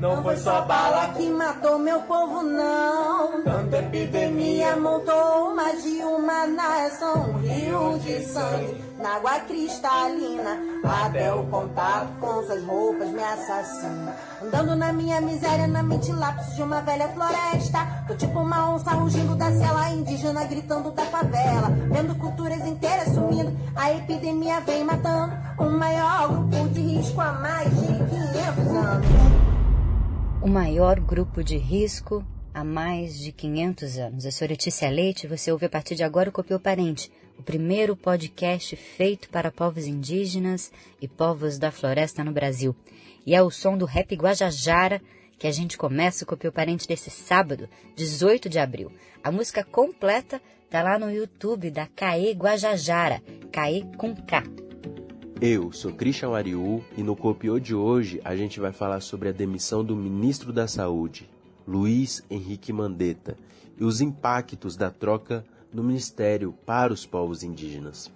Não foi só bala que matou meu povo, não. Tanta epidemia montou mais de uma nação. Um rio de sangue na água cristalina. Até o contato com suas roupas me assassina. Andando na minha miséria, na mente lápis de uma velha floresta. Tô tipo uma onça rugindo da cela indígena, gritando da favela. Vendo culturas inteiras sumindo, a epidemia vem matando o maior grupo de risco há mais de 500 anos. O maior grupo de risco há mais de 500 anos. Eu sou Letícia Leite e você ouve a partir de agora o Copiou Parente, o primeiro podcast feito para povos indígenas e povos da floresta no Brasil. E é o som do rap Guajajara que a gente começa o Copiou Parente desse sábado, 18 de abril. A música completa tá lá no YouTube da Caê Guajajara, Caê com K. Eu sou Christian Ariú e no Copiou de hoje a gente vai falar sobre a demissão do ministro da Saúde, Luiz Henrique Mandetta, e os impactos da troca no ministério para os povos indígenas.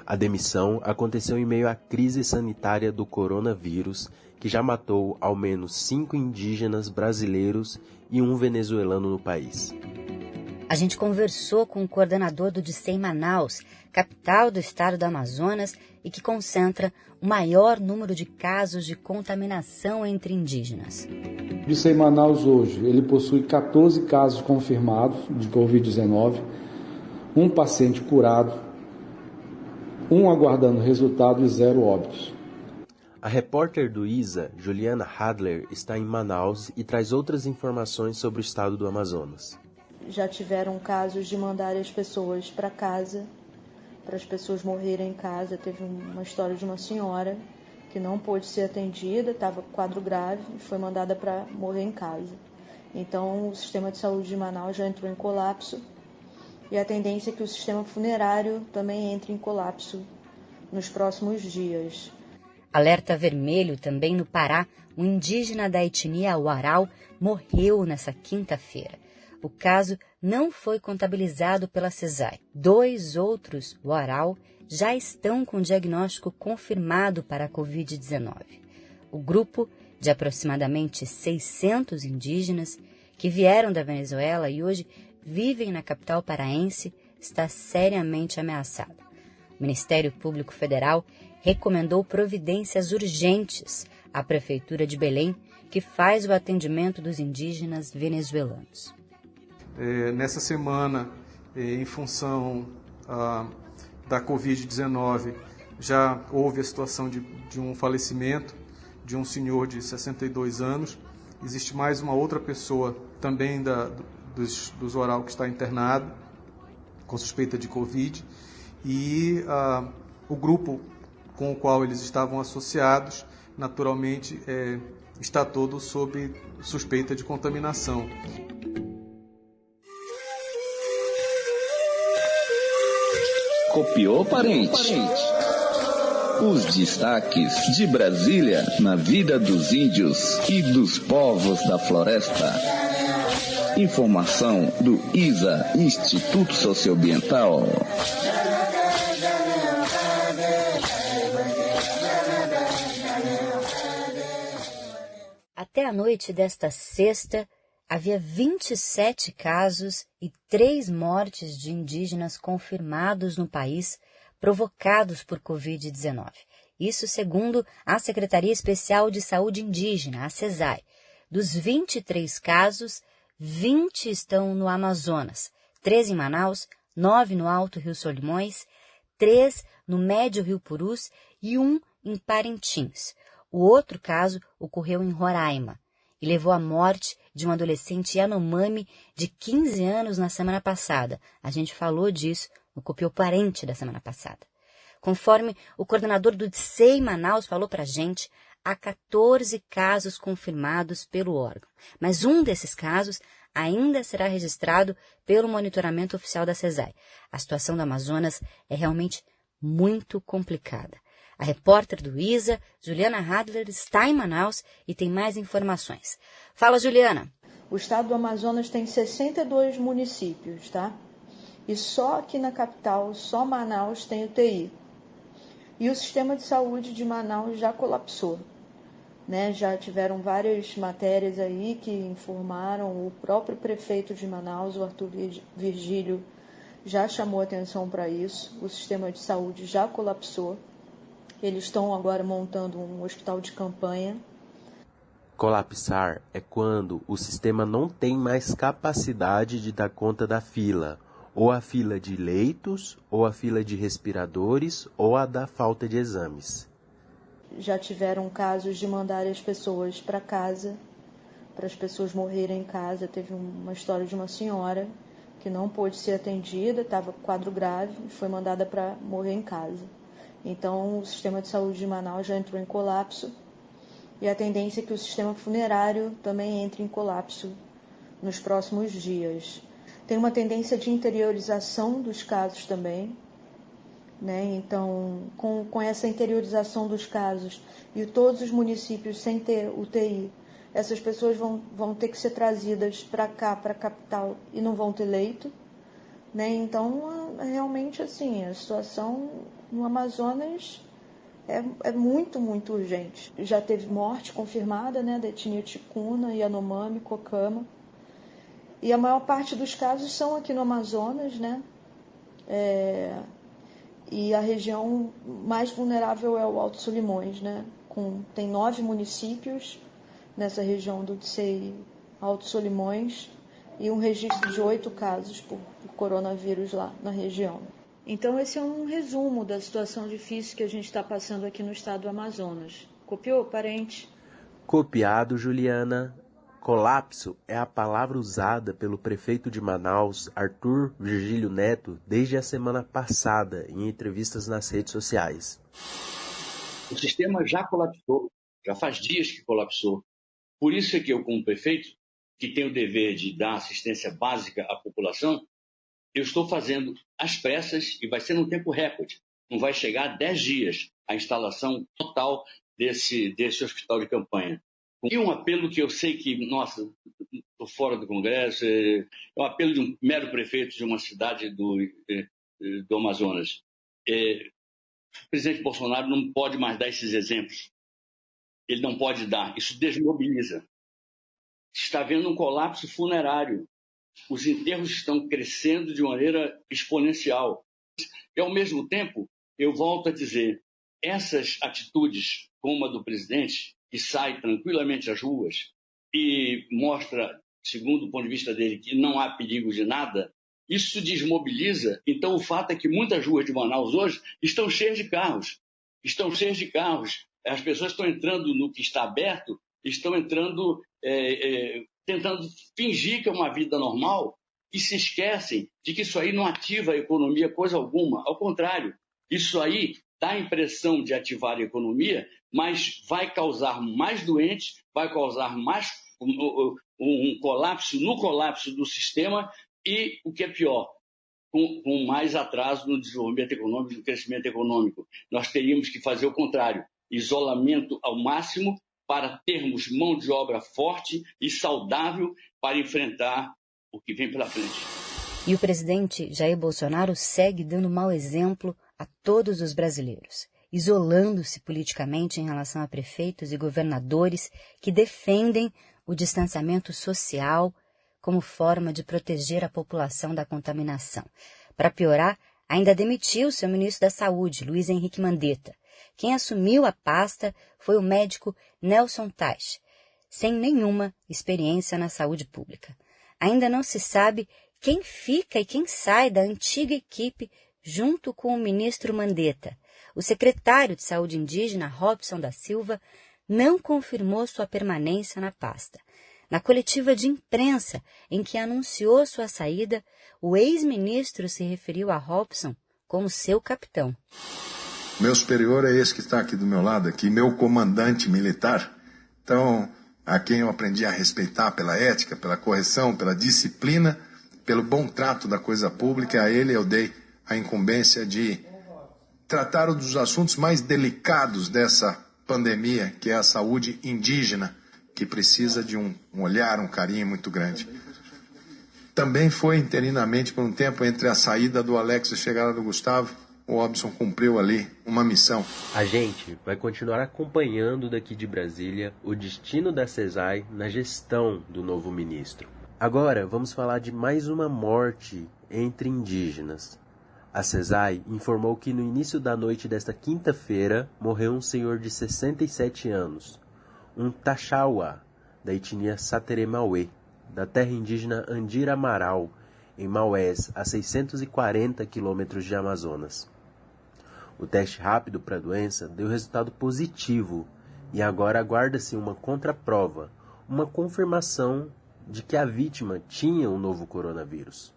A demissão aconteceu em meio à crise sanitária do coronavírus, que já matou ao menos 5 indígenas brasileiros e um venezuelano no país. A gente conversou com o coordenador do DICEI Manaus, capital do estado do Amazonas, e que concentra o maior número de casos de contaminação entre indígenas. O DICEI Manaus hoje, ele possui 14 casos confirmados de Covid-19, um paciente curado, um aguardando resultado e 0 óbitos. A repórter do ISA, Juliana Hadler, está em Manaus e traz outras informações sobre o estado do Amazonas. Já tiveram casos de mandar as pessoas para casa, para as pessoas morrerem em casa. Teve uma história de uma senhora que não pôde ser atendida, estava com quadro grave e foi mandada para morrer em casa. Então o sistema de saúde de Manaus já entrou em colapso e a tendência é que o sistema funerário também entre em colapso nos próximos dias. Alerta vermelho também no Pará. Um indígena da etnia Uarau morreu nessa quinta-feira. O caso não foi contabilizado pela CESAI. 2 outros Uarau já estão com diagnóstico confirmado para a Covid-19. O grupo, de aproximadamente 600 indígenas que vieram da Venezuela e hoje vivem na capital paraense, está seriamente ameaçado. O Ministério Público Federal recomendou providências urgentes à Prefeitura de Belém, que faz o atendimento dos indígenas venezuelanos. Nessa semana, em função da Covid-19, já houve a situação de um falecimento de um senhor de 62 anos. Existe mais uma outra pessoa também dos Uarau que está internado com suspeita de Covid. E o grupo com o qual eles estavam associados, naturalmente, está todo sob suspeita de contaminação. Copiou Parente. Os destaques de Brasília na vida dos índios e dos povos da floresta. Informação do ISA, Instituto Socioambiental. Até a noite desta sexta, havia 27 casos e 3 mortes de indígenas confirmados no país, provocados por Covid-19. Isso segundo a Secretaria Especial de Saúde Indígena, a CESAI. Dos 23 casos, 20 estão no Amazonas, 3 em Manaus, 9 no Alto Rio Solimões, 3 no Médio Rio Purus e 1 em Parintins. O outro caso ocorreu em Roraima e levou à morte de um adolescente Yanomami de 15 anos na semana passada. A gente falou disso no Copiou Parente da semana passada. Conforme o coordenador do DICEI Manaus falou pra gente, há 14 casos confirmados pelo órgão. Mas um desses casos ainda será registrado pelo monitoramento oficial da CESAI. A situação do Amazonas é realmente muito complicada. A repórter do ISA, Juliana Hadler, está em Manaus e tem mais informações. Fala, Juliana. O estado do Amazonas tem 62 municípios, tá? E só aqui na capital, só Manaus tem UTI. E o sistema de saúde de Manaus já colapsou. né? Já tiveram várias matérias aí que informaram, o próprio prefeito de Manaus, o Arthur Virgílio, já chamou atenção para isso. O sistema de saúde já colapsou. Eles estão agora montando um hospital de campanha. Colapsar é quando o sistema não tem mais capacidade de dar conta da fila, ou a fila de leitos, ou a fila de respiradores, ou a da falta de exames. Já tiveram casos de mandar as pessoas para casa, para as pessoas morrerem em casa. Teve uma história de uma senhora que não pôde ser atendida, estava com quadro grave, e foi mandada para morrer em casa. Então, o sistema de saúde de Manaus já entrou em colapso. E a tendência é que o sistema funerário também entre em colapso nos próximos dias. Tem uma tendência de interiorização dos casos também, né? Então, com essa interiorização dos casos e todos os municípios sem ter UTI, essas pessoas vão ter que ser trazidas para cá, para a capital, e não vão ter leito, né? Então, realmente, assim, a situação no Amazonas é muito, muito urgente. Já teve morte confirmada, né, da etnia ticuna, Yanomami, Cocama. E a maior parte dos casos são aqui no Amazonas, né? E a região mais vulnerável é o Alto Solimões, né? Tem 9 municípios nessa região do DCI Alto Solimões e um registro de 8 casos por coronavírus lá na região. Então, esse é um resumo da situação difícil que a gente está passando aqui no estado do Amazonas. Copiou, parente? Copiado, Juliana. Colapso é a palavra usada pelo prefeito de Manaus, Arthur Virgílio Neto, desde a semana passada, em entrevistas nas redes sociais. O sistema já colapsou, já faz dias que colapsou. Por isso é que eu, como prefeito, que tenho o dever de dar assistência básica à população, eu estou fazendo às pressas e vai ser num tempo recorde. Não vai chegar a 10 dias a instalação total desse hospital de campanha. E um apelo que eu sei que, nossa, estou fora do Congresso, é um apelo de um mero prefeito de uma cidade do Amazonas. O presidente Bolsonaro não pode mais dar esses exemplos. Ele não pode dar. Isso desmobiliza. Está havendo um colapso funerário. Os enterros estão crescendo de maneira exponencial. E, ao mesmo tempo, eu volto a dizer, essas atitudes, como a do presidente, que sai tranquilamente às ruas e mostra, segundo o ponto de vista dele, que não há perigo de nada, isso desmobiliza. Então, o fato é que muitas ruas de Manaus hoje estão cheias de carros. Estão cheias de carros. As pessoas estão entrando no que está aberto, estão entrando tentando fingir que é uma vida normal e se esquecem de que isso aí não ativa a economia coisa alguma. Ao contrário, isso aí dá a impressão de ativar a economia, mas vai causar mais doentes, vai causar mais um colapso no colapso do sistema e, o que é pior, com mais atraso no desenvolvimento econômico, no crescimento econômico. Nós teríamos que fazer o contrário, isolamento ao máximo, para termos mão de obra forte e saudável para enfrentar o que vem pela frente. E o presidente Jair Bolsonaro segue dando mau exemplo a todos os brasileiros, isolando-se politicamente em relação a prefeitos e governadores que defendem o distanciamento social como forma de proteger a população da contaminação. Para piorar, ainda demitiu seu ministro da Saúde, Luiz Henrique Mandetta. Quem assumiu a pasta foi o médico Nelson Teich, sem nenhuma experiência na saúde pública. Ainda não se sabe quem fica e quem sai da antiga equipe junto com o ministro Mandetta. O secretário de Saúde Indígena, Robson da Silva, não confirmou sua permanência na pasta. Na coletiva de imprensa em que anunciou sua saída, o ex-ministro se referiu a Robson como seu capitão. Meu superior é esse que está aqui do meu lado, aqui, meu comandante militar. Então, a quem eu aprendi a respeitar pela ética, pela correção, pela disciplina, pelo bom trato da coisa pública, a ele eu dei a incumbência de tratar um dos assuntos mais delicados dessa pandemia, que é a saúde indígena, que precisa de um olhar, um carinho muito grande. Também foi interinamente por um tempo entre a saída do Alex e a chegada do Gustavo, o Robson cumpriu ali uma missão. A gente vai continuar acompanhando daqui de Brasília o destino da CESAI na gestão do novo ministro. Agora vamos falar de mais uma morte entre indígenas. A CESAI informou que no início da noite desta quinta-feira morreu um senhor de 67 anos, um Taxauá, da etnia Sateré-Maué, da terra indígena Andira Amaral, em Maués, a 640 quilômetros de Amazonas. O teste rápido para a doença deu resultado positivo e agora aguarda-se uma contraprova, uma confirmação de que a vítima tinha o novo coronavírus.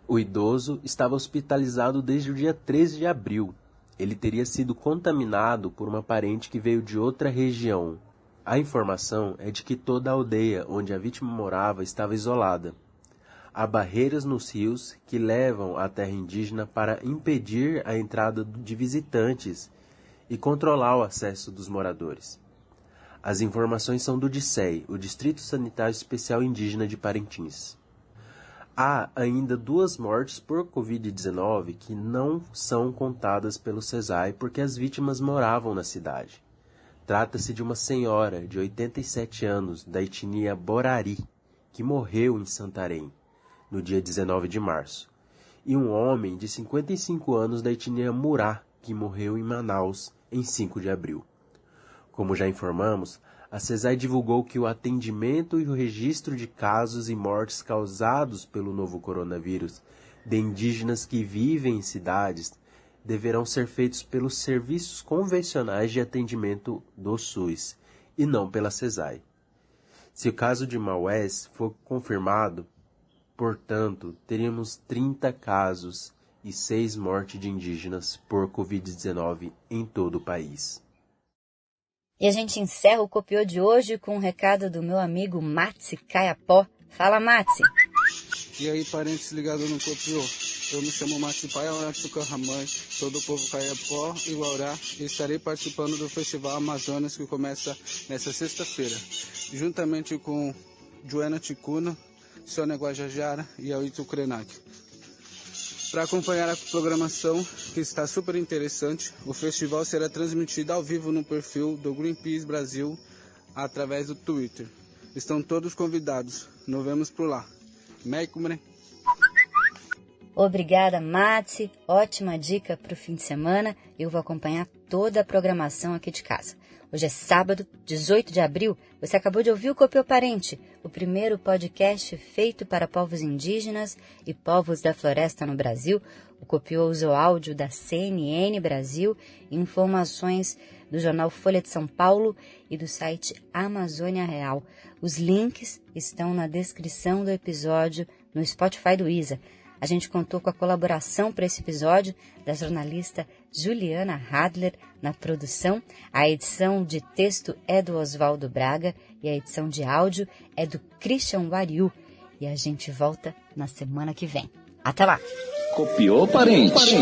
O idoso estava hospitalizado desde o dia 13 de abril. Ele teria sido contaminado por uma parente que veio de outra região. A informação é de que toda a aldeia onde a vítima morava estava isolada. Há barreiras nos rios que levam à terra indígena para impedir a entrada de visitantes e controlar o acesso dos moradores. As informações são do DICEI, o Distrito Sanitário Especial Indígena de Parintins. Há ainda 2 mortes por Covid-19 que não são contadas pelo CESAI porque as vítimas moravam na cidade. Trata-se de uma senhora de 87 anos da etnia Borari, que morreu em Santarém, no dia 19 de março, e um homem de 55 anos da etnia Murá, que morreu em Manaus, em 5 de abril. Como já informamos, a CESAI divulgou que o atendimento e o registro de casos e mortes causados pelo novo coronavírus de indígenas que vivem em cidades deverão ser feitos pelos serviços convencionais de atendimento do SUS, e não pela CESAI. Se o caso de Maués for confirmado, portanto, teríamos 30 casos e 6 mortes de indígenas por Covid-19 em todo o país. E a gente encerra o Copiô de hoje com um recado do meu amigo Matsi Caiapó. Fala, Matsi! E aí, parentes ligados no Copiô. Eu me chamo Matsi Paialatsucahamãe, sou do povo Caiapó e Guaurá e estarei participando do Festival Amazonas que começa nesta sexta-feira, juntamente com Joana Ticuna, Sônia Guajajara e Aito Krenak. Para acompanhar a programação, que está super interessante, o festival será transmitido ao vivo no perfil do Greenpeace Brasil através do Twitter. Estão todos convidados. Nos vemos por lá. Meikumre. Obrigada, Matsi. Ótima dica para o fim de semana. Eu vou acompanhar toda a programação aqui de casa. Hoje é sábado, 18 de abril. Você acabou de ouvir o Copiô Parente, o primeiro podcast feito para povos indígenas e povos da floresta no Brasil. O Copiô usou áudio da CNN Brasil e informações do jornal Folha de São Paulo e do site Amazônia Real. Os links estão na descrição do episódio no Spotify do Isa. A gente contou com a colaboração para esse episódio da jornalista Juliana Hadler na produção. A edição de texto é do Oswaldo Braga e a edição de áudio é do Christian Wariu. E a gente volta na semana que vem. Até lá! Copiô, parente.